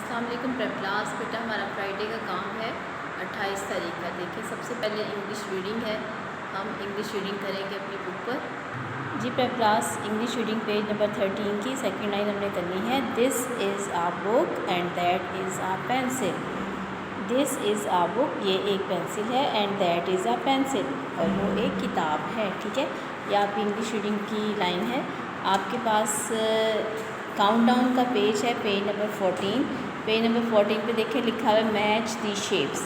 अस्सलाम वालेकुम prep class. बेटा हमारा फ्राइडे का काम है 28 तारीख का। देखिए सबसे पहले इंग्लिश रीडिंग है, हम इंग्लिश रीडिंग करेंगे अपनी बुक पर। G prep class English reading page number 13 की सेकंड लाइन हमने करनी है। This is a book and that is a pencil. This is a book, ये एक पेंसिल है, and that is a pencil, और वो एक किताब है। ठीक है, ये आपकी इंग्लिश रीडिंग की लाइन है। आपके पास काउंटडाउन का पेज है, पेज नंबर 14। पेज नंबर 14 पे देखें लिखा हुआ है मैच दी शेप्स।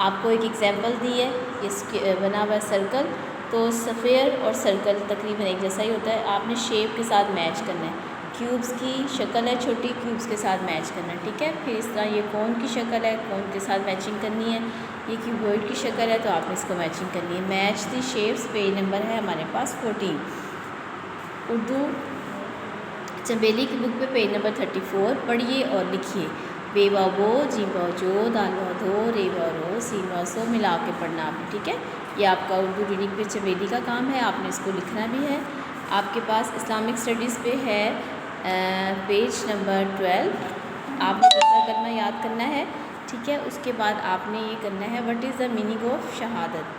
आपको एक एग्जांपल दी है, इसके बना हुआ है सर्कल, तो सफ़ेयर और सर्कल तकरीबन एक जैसा ही होता है। आपने शेप के साथ मैच करना है। क्यूब्स की शक्ल है छोटी, क्यूब्स के साथ मैच करना है। ठीक है, फिर इस तरह ये कोन की शक्ल है, कोन के साथ मैचिंग करनी है। ये क्यूबॉइड की शक्ल है, तो आपने इसको मैचिंग करनी है। मैच दी शेप्स पेज नंबर है हमारे पास 14। उर्दू चंबेली की बुक पे पेज नंबर 34 पढ़िए और लिखिए। बेवा वो, जीवा जो, दालवा दो, रेवा रो, सीवा सो मिला के पढ़ना आपने। ठीक है, ये आपका उर्दू रीडिंग पे चंबेली का काम है, आपने इसको लिखना भी है। आपके पास इस्लामिक स्टडीज़ पे है पेज नंबर 12। आपने दूसरा कलमा याद करना है। ठीक है, उसके बाद आपने ये करना है what is the meaning of शहादत।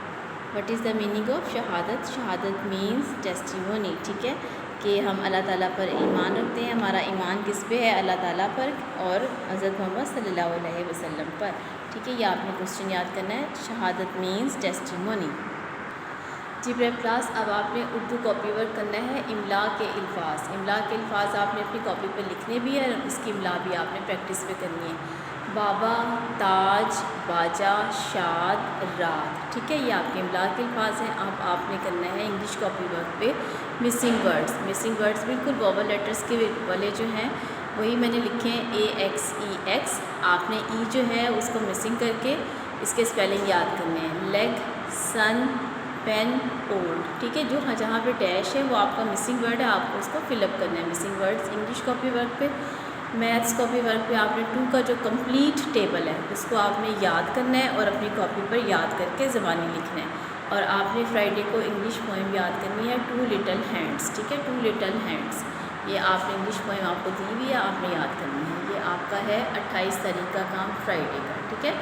What is the meaning of शहादत। शहादत मीन्स टेस्टिमोनी। ठीक है, कि हम अल्लाह ताला पर ईमान रखते हैं। हमारा ईमान किस पे है? अल्लाह ताला पर और हज़रत मोहम्मद सल्लल्लाहु अलैहि वसल्लम पर। ठीक है, ये आपने क्वेश्चन याद करना है। शहादत मीन्स टेस्टिमोनी। जी प्रेप क्लास, अब आपने उर्दू कॉपी वर्क करना है। इमला के अल्फाज, इमला के अल्फाज आपने अपनी कॉपी पर लिखने भी है, इसकी इमला भी आपने प्रैक्टिस पे करनी है। बाबा, ताज, बाजा, शाद, रात। ठीक है, ये आपके इमला के अल्फाज हैं। अब आपने करना है इंग्लिश कॉपी वर्क पे मिसिंग वर्ड्स। मिसिंग वर्ड्स बिल्कुल वोवल लेटर्स के वाले जो हैं वही मैंने लिखे हैं, AXEX। आपने ई जो है उसको मिसिंग करके इसके स्पेलिंग याद करने हैं। लेग, सन, पेन, ओल्ड। ठीक है, जो जहाँ पे डैश है वो आपका मिसिंग वर्ड है, आपको उसको फिलअप करना है। Missing words English copy work पे। मैथ्स कॉपी वर्क पे आपने 2 का जो कंप्लीट टेबल है उसको आपने याद करना है और अपनी कॉपी पर याद करके ज़बानी लिखना है। और आपने फ्राइडे को इंग्लिश पोएम याद करनी है, 2 लिटिल हैंड्स। ठीक है, 2 लिटिल हैंड्स, ये आपने इंग्लिश पोएम आपको दी हुई है, आपने याद करनी है। ये आपका है 28 तारीख का काम फ्राइडे का। ठीक है।